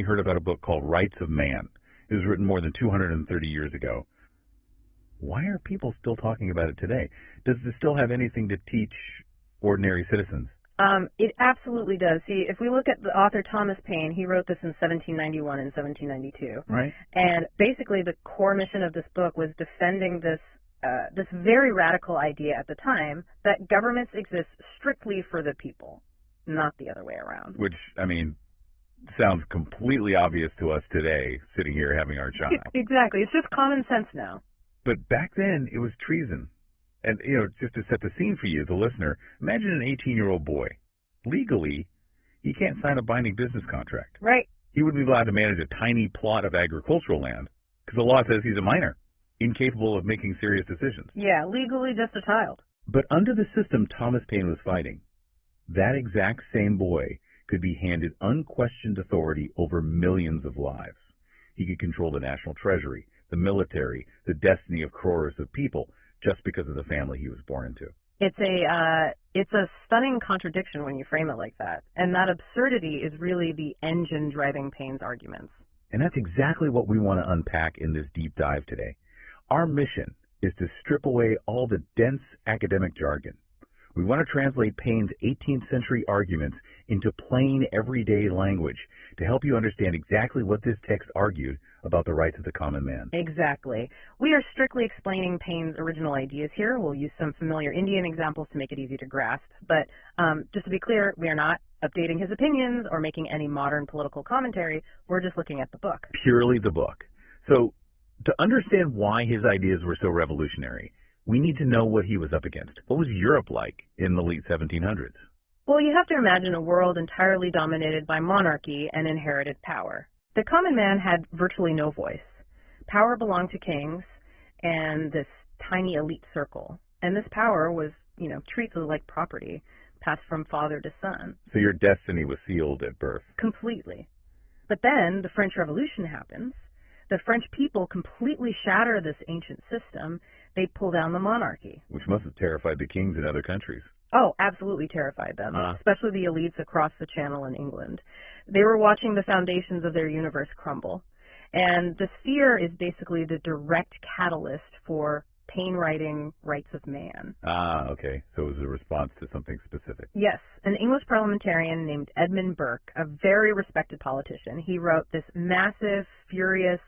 We heard about a book called Rights of Man. It was written more than 230 years ago. Why are people still talking about it today? Does it still have anything to teach ordinary citizens? It absolutely does. See, if we look at the author Thomas Paine, he wrote this in 1791 and 1792. Right. And basically the core mission of this book was defending this very radical idea at the time that governments exist strictly for the people, not the other way around. Which, I mean, sounds completely obvious to us today, sitting here having our chai. Exactly. It's just common sense now. But back then, it was treason. And, just to set the scene for you, the listener, imagine an 18-year-old boy. Legally, he can't sign a binding business contract. Right. He wouldn't be allowed to manage a tiny plot of agricultural land because the law says he's a minor, incapable of making serious decisions. Yeah, legally just a child. But under the system Thomas Paine was fighting, that exact same boy could be handed unquestioned authority over millions of lives. He could control the national treasury, the military, the destiny of crores of people, just because of the family he was born into. It's a stunning contradiction when you frame it like that. And that absurdity is really the engine driving Paine's arguments. And that's exactly what we want to unpack in this deep dive today. Our mission is to strip away all the dense academic jargon. We want to translate Paine's 18th century arguments into plain, everyday language to help you understand exactly what this text argued about the rights of the common man. Exactly. We are strictly explaining Paine's original ideas here. We'll use some familiar Indian examples to make it easy to grasp. But just to be clear, we are not updating his opinions or making any modern political commentary. We're just looking at the book. Purely the book. So to understand why his ideas were so revolutionary, we need to know what he was up against. What was Europe like in the late 1700s? Well, you have to imagine a world entirely dominated by monarchy and inherited power. The common man had virtually no voice. Power belonged to kings and this tiny elite circle. And this power was, treated like property, passed from father to son. So your destiny was sealed at birth. Completely. But then the French Revolution happens. The French people completely shatter this ancient system. They pull down the monarchy. Which must have terrified the kings in other countries. Oh, absolutely terrified them, especially the elites across the Channel in England. They were watching the foundations of their universe crumble. And this fear is basically the direct catalyst for Paine writing Rights of Man. Okay. So it was a response to something specific. Yes. An English parliamentarian named Edmund Burke, a very respected politician, he wrote this massive, furious,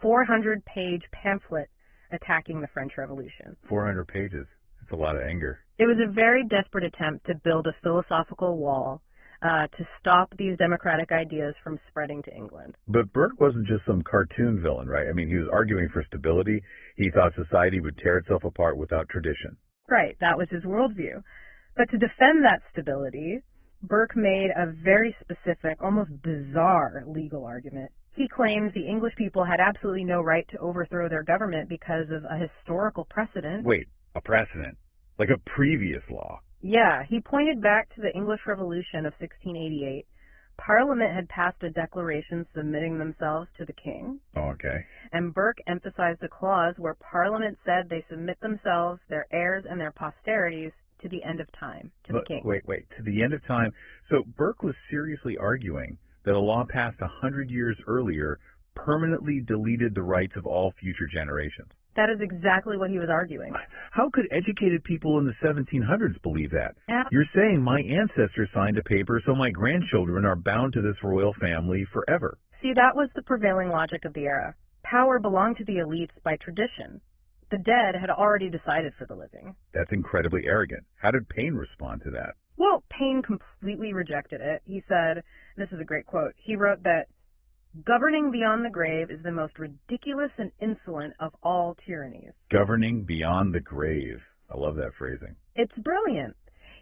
400-page pamphlet attacking the French Revolution. 400 pages. That's a lot of anger. It was a very desperate attempt to build a philosophical wall to stop these democratic ideas from spreading to England. But Burke wasn't just some cartoon villain, right? I mean, he was arguing for stability. He thought society would tear itself apart without tradition. Right, that was his worldview. But to defend that stability, Burke made a very specific, almost bizarre legal argument. He claims the English people had absolutely no right to overthrow their government because of a historical precedent. Wait, a precedent? Like a previous law? Yeah, he pointed back to the English Revolution of 1688. Parliament had passed a declaration submitting themselves to the king. Oh, okay. And Burke emphasized a clause where Parliament said they submit themselves, their heirs, and their posterities to the end of time, to the king. Wait, to the end of time? So Burke was seriously arguing that a law passed 100 years earlier permanently deleted the rights of all future generations. That is exactly what he was arguing. How could educated people in the 1700s believe that? You're saying my ancestors signed a paper so my grandchildren are bound to this royal family forever. See, that was the prevailing logic of the era. Power belonged to the elites by tradition. The dead had already decided for the living. That's incredibly arrogant. How did Paine respond to that? Well, Paine completely rejected it. He said, this is a great quote, he wrote that governing beyond the grave is the most ridiculous and insolent of all tyrannies. Governing beyond the grave. I love that phrasing. It's brilliant.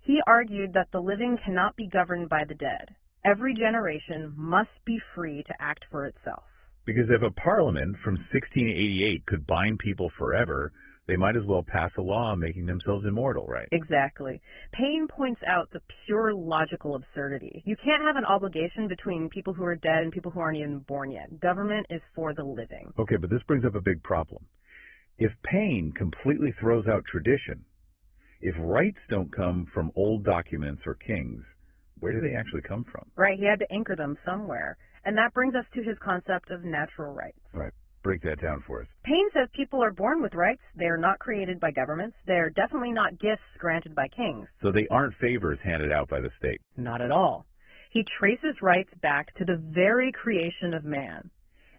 He argued that the living cannot be governed by the dead. Every generation must be free to act for itself. Because if a parliament from 1688 could bind people forever, they might as well pass a law making themselves immortal, right? Exactly. Paine points out the pure logical absurdity. You can't have an obligation between people who are dead and people who aren't even born yet. Government is for the living. Okay, but this brings up a big problem. If Paine completely throws out tradition, if rights don't come from old documents or kings, where do they actually come from? Right, he had to anchor them somewhere. And that brings us to his concept of natural rights. Right. Break that down for us. Paine says people are born with rights. They are not created by governments. They're definitely not gifts granted by kings. So they aren't favors handed out by the state. Not at all. He traces rights back to the very creation of man.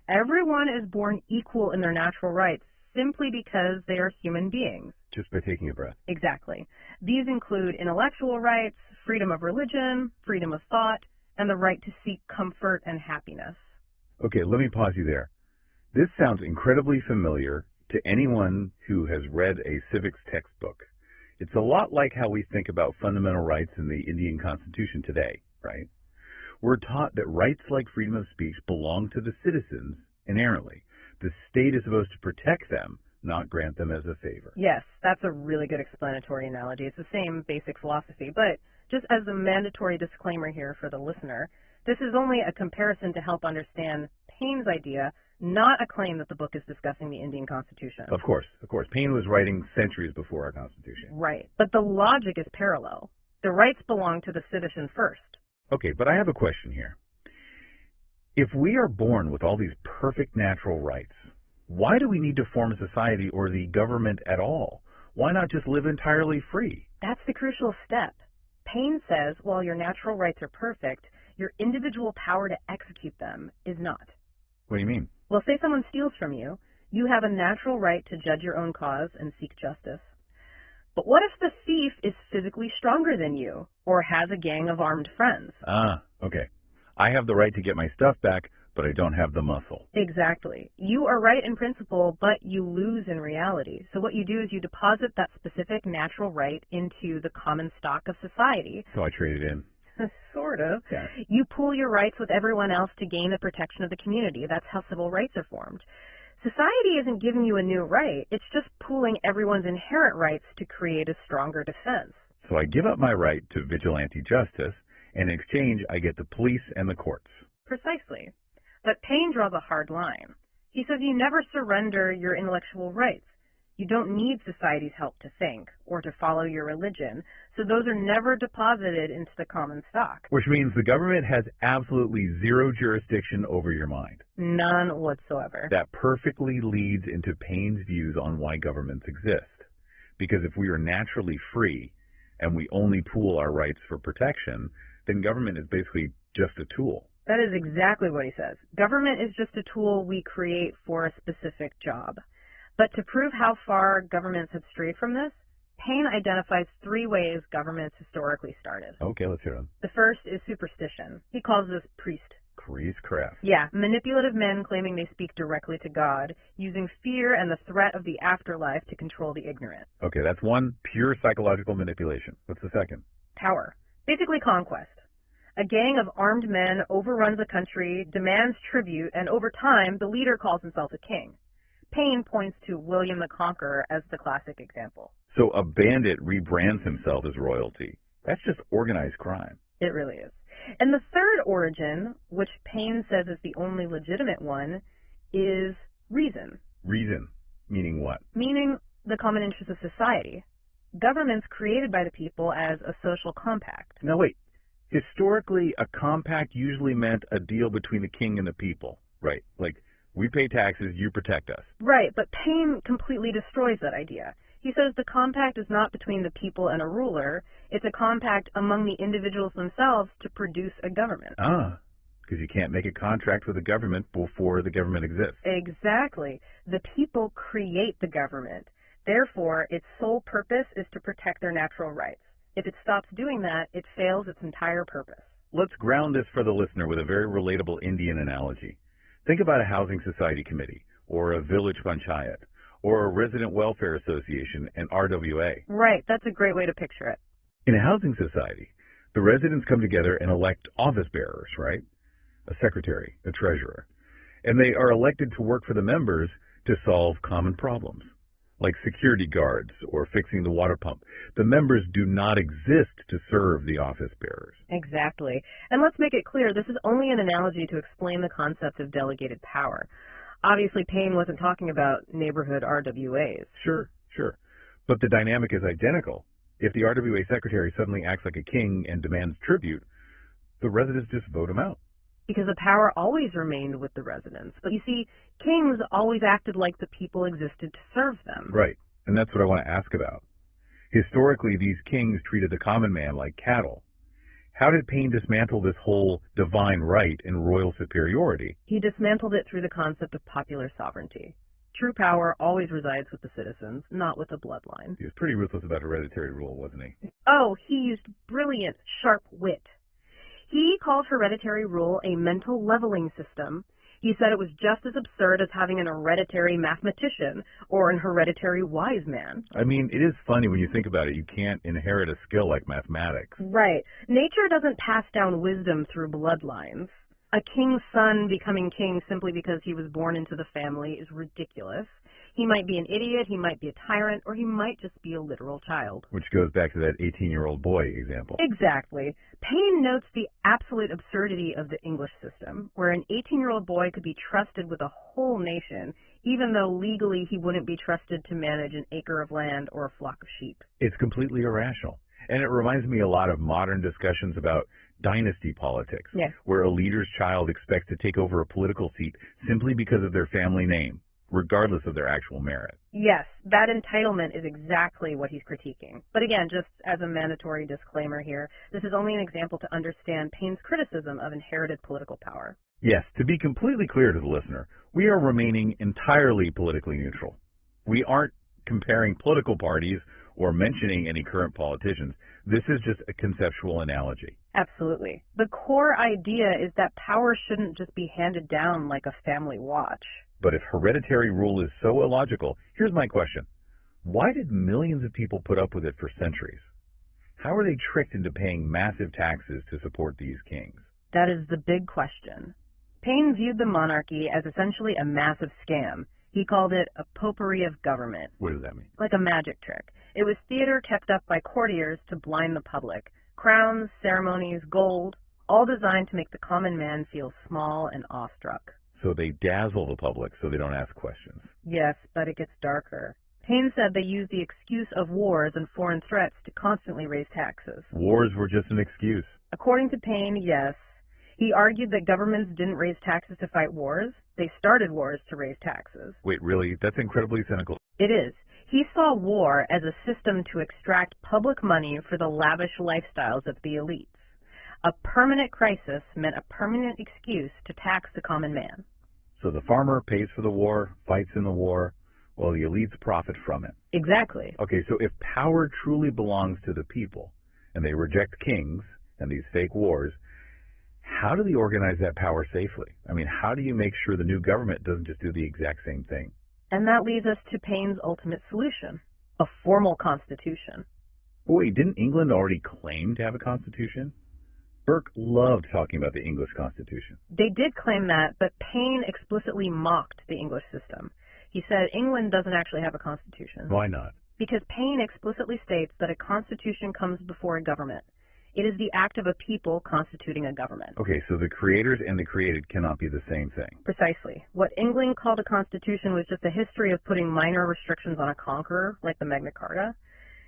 Everyone is born equal in their natural rights simply because they are human beings. Just by taking a breath. Exactly. These include intellectual rights, freedom of religion, freedom of thought, and the right to seek comfort and happiness. Okay, let me pause you there. This sounds incredibly familiar to anyone who has read a civics textbook. It's a lot like how we think about fundamental rights in the Indian Constitution today, right? We're taught that rights like freedom of speech belong to the citizens inherently. The state is supposed to protect them, not grant them as a favor. Yes, that's a really good explanatory analogy. It's the same basic philosophy, but just as a mandatory disclaimer here for the listener, this is only a comparison to help understand Paine's idea, not a claim that the book is discussing the Indian Constitution. Of course. Paine was writing centuries before our Constitution. Right, but the logic is parallel. The rights belong to the citizen first. Okay, but I have a question here. If we are born with all these perfect natural rights, why do we need to form a society or the government at all? Why not just live entirely free? That's the crucial step. Paine says while your natural rights are perfect, your individual power to execute them is not. What do you mean? Well, say someone steals from you. You have a natural right to judge your own cause and seek justice. But what if the thief is physically stronger than you or has a gang of armed friends? Okay. I have the right to get my stuff back, but I don't have the muscle. Exactly. You are right in principle, but you lose in reality. So what you do is you deposit that specific natural right into the common stock of society. So I trade it in. Sort of. Yeah. You pool your rights with everyone else to gain the protection of the community. That's how civil rights are formed. Society isn't giving you a new right. It's just pooling everyone's inherent rights to create a stronger defense. So I give up my right to vigilante justice, and in exchange I get the police and the courts. Precisely. But Paine draws a hard line. He says you never surrender your intellectual rights. You don't need society's help to think or to follow your religion, so those are never deposited into the common stock. Which means the government has absolutely zero jurisdiction over your mind. None whatsoever. That perfectly leads into Paine's views on why governments exist. Because if we are naturally free and we only pool our rights for protection, then government is basically just a tool. That is exactly what he says. Government is just a tool we create for a specific job. But to prove how far governments have strayed from this, Paine identifies 3 ways governments historically started. Okay, let's hear them. The first is superstition. He calls this priestcraft. Yeah, manipulative men claiming they speak directly to God, using fear and the threat of the afterlife to control the ignorant. Okay, that's one, pure psychological manipulation. What's the second? Power. Basically conquest. A gang of armed men overruns a country, demands tribute, and over time, the leader calls himself a king. Paine points to William the Conqueror as the classic example. So a bandit rebrands himself as royalty. That's just organized crime. It really is. And the third origin, which Paine says is the only legitimate one, is reason. Reason? Meaning what? Meaning the common interest of society. Governments created by the people as a social compact. Now wait. Historically, a compact usually meant a deal between the king and the people. Right. Like, we pay taxes, you protect us. Right, but Paine completely destroys that idea. He says the compact is not between the people and a ruler. It's a compact among the individuals themselves to produce a government. Because you can't make a contract with the government before the government exists. Exactly. The people create the government. Therefore, its sole purpose is to protect their natural rights. If it stops doing that, it fails its entire purpose. Let's ground this for the listener with a very relatable Indian analogy. Think about a housing society committee, or a village panchayat, or a resident welfare association, an RWA. Right, that's a great way to picture it. In a housing society, the residents come together and elect office bearers, right? A secretary, a treasurer. And they are elected to work for the members to solve common problems, like security guards or fixing the water pump. The members do not exist to serve the office bearers. Exactly. And let's make it clear, this is only an analogy to explain the concept of delegated power. Obviously, Paine wasn't talking about neighborhood RWAs. Sure. But the dynamic is identical. If the RWA secretary suddenly acts like a king and demands tribute, the residents just vote him out. because the power always remained with the residents. But you see, kings always acted like the people existed to serve them. Right, and that's what I want to ask about. Historically, these kings treated the common man like cattle. How did Paine dismantle this whole divine right and royal superiority? He dismantled it through the concept of popular sovereignty. True power always resides with the citizens, not with the bloodline. He was pretty ruthless about hereditary rule, wasn't he? Oh, he used brilliant, sharp wit. He called hereditary rule a mental leveling system. He said it was just as absurd as having an hereditary mathematician or an hereditary wise man. I mean, it is funny when you think about it. You can't inherit a skill like mathematics. Right. Nature doesn't pass down wisdom through bloodlines. A king's son becoming king simply because he was born into the family is ridiculous. He might be an idiot, he might be a tyrant, or he might just be a literal child. Which goes back to that 18-year-old boy example. Exactly. Paine notes the absolute absurdity of the English system, where an 18-year-old boy could be trusted with a whole nation, even though legally he wouldn't be trusted to manage an acre of land or a flock of sheep. It's completely irrational. And it reminds me a lot of modern discussions about dynasty politics, where a leader's child expects to take over a political seat simply because of their family name, regardless of their actual merit. Yes, that entitlement is exactly what he's critiquing. But again, just as a mandatory disclaimer here, this is only an example to understand Paine's criticism of inherited political power. Yes, to be completely clear to the listener, we are remaining entirely politically neutral. We aren't comparing political parties or mentioning any current politicians. This is just a conceptual analogy. Absolutely. The core idea is that power shouldn't just be handed down like a family watch. But if hereditary rule is so illogical, here's my question. Why did millions of people put up with it for centuries? How are they tricked into paying massive taxes to support these kings? That is the big question. Paine viewed the monarchy as essentially a massive scam. He called it a potpourri of government. What does that mean? Like a magic trick. It was theater kept up by courtiers to blind the public. Crowns, ceremonies, gold, all designed to make the common man feel small and awestruck. So they dazzle the public so they don't ask questions. Yes, but it gets darker. Paine said they used the excuse of wars and foreign threats to constantly raise taxes. Wars were just an excuse. According to Paine, yes. He argued that governments didn't raise taxes to fight wars. They started wars to raise taxes. Wait, really? That's incredibly cynical. It is. He saw war as a system to extract public money for the lavish lifestyles of the elites. A permanent crisis meant a permanent excuse to tax the common man. So the farmer pays for the war, fights in the war, while the elites profit from it. Exactly. Okay, so if power truly belongs to the people, and they reject kings and these fake wars, how do they organize that power safely? I mean, how do you make sure the new government doesn't just do the exact same thing? And that leads us to Paine's ultimate solution, a formal constitution. But wait, didn't England already claim to have a constitution? Burke loved talking about the English Constitution. They did claim that, but Paine explicitly mocked the English system. He said England doesn't actually have a constitution. Why not? Because Paine explicitly states that a constitution comes before a government. It is the act of a people constituting a government. Okay, so the creators and the created cannot be the same thing. Precisely. What England called a constitution was just a history of putting minor restrictions on a conqueror, like the Magna Carta,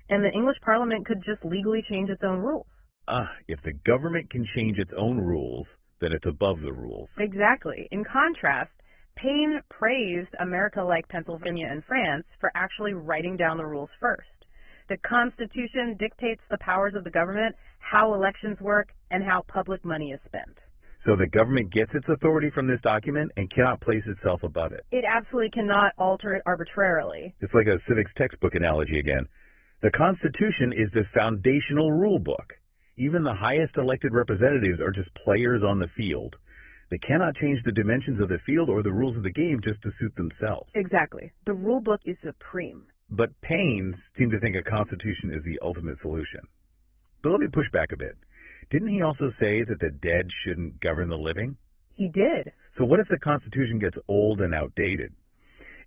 and the English Parliament could just legally change its own rules. If the government can change its own rules, then it's above the rules. Exactly. In contrast, Paine praised America like Pennsylvania and France for actually writing down the rules first. The Constitution dictates the powers of the government, how elections work, and how public money is spent. So the government gets its authority from this document and cannot place itself above it. It absolutely cannot alter it arbitrarily. It's like a civics textbook analogy again. The Constitution is the foundational rule book. Even the highest elected representatives are just players on the field. They cannot change the dimensions of the field or the rules of the game just to suit themselves. Exactly. The rule book is supreme. But Paine seemed to think a constitution is the ultimate solution. But let me push back a bit. Didn't he also say that the dead shouldn't govern the living? He did. So what if the Constitution gets old and outdated?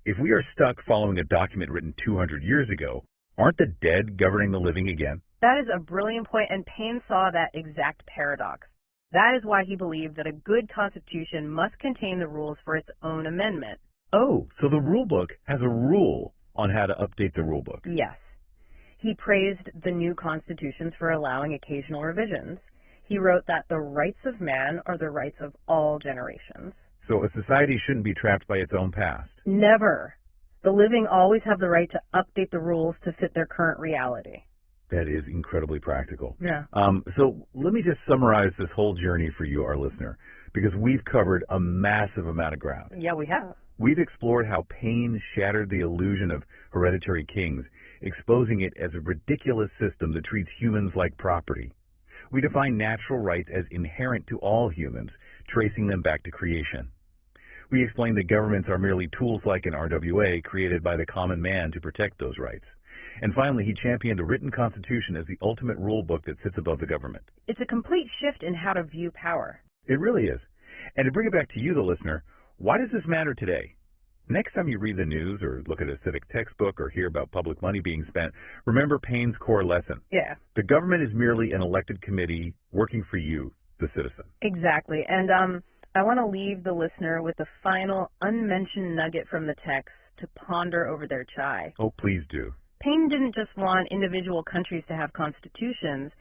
If we are stuck following a document written 200 years ago, aren't the dead governing the living again? That is a brilliant point, and Paine saw that exact paradox. That is why he believed that a good constitution must contain the rules for its own amendment. Oh, so the rule book has a rule on how to update the rule book. Yes. He praised the new constitutions for allowing occasional revisions. He wrote that the rights of man are the rights of all generations. So a society shouldn't be trapped by its own past. Never. The living always have the right to update the rules to fit their current reality. That is incredibly practical. Yeah. So let me just summarize this whole journey for you, our listener, because we've covered a massive amount of ground. Yeah, we have. We've explored how Paine shattered the illusion of hereditary kings, exposing it as a ridiculous system that treats humans like property. We define natural rights as inherent to all humans, tracing them back to creation. We explained that governments are merely tools like an RWA created by the common man to protect those rights. And finally, he championed a written constitution as the ultimate rule book that sits above the government. It's a complete shift in how to view power. It really is. And to bring it back to you, the listener, why does this matter today? Next time you read the news or look at a civic textbook or hear about public money being spent, remember Paine's core lesson. Yeah. The government is merely an elected committee working for you, the citizen. Exactly. And I want to leave the listener with a final unmentioned nugget from the text to ponder over their chai. Oh, please do. Paine didn't just want individual countries to have constitutions.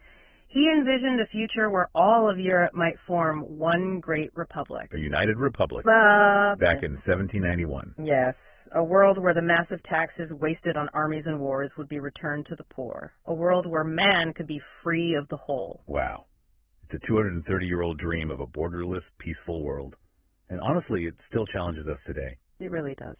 He envisioned a future where all of Europe might form one great republic. A united republic. Back in 1791. Yes. A world where the massive taxes wasted on armies and wars would be returned to the poor. A world where man could be free of the whole. Wow. It's a 230-year-old dream of a borderless, peaceful world. And honestly, it still challenges us today. It really does.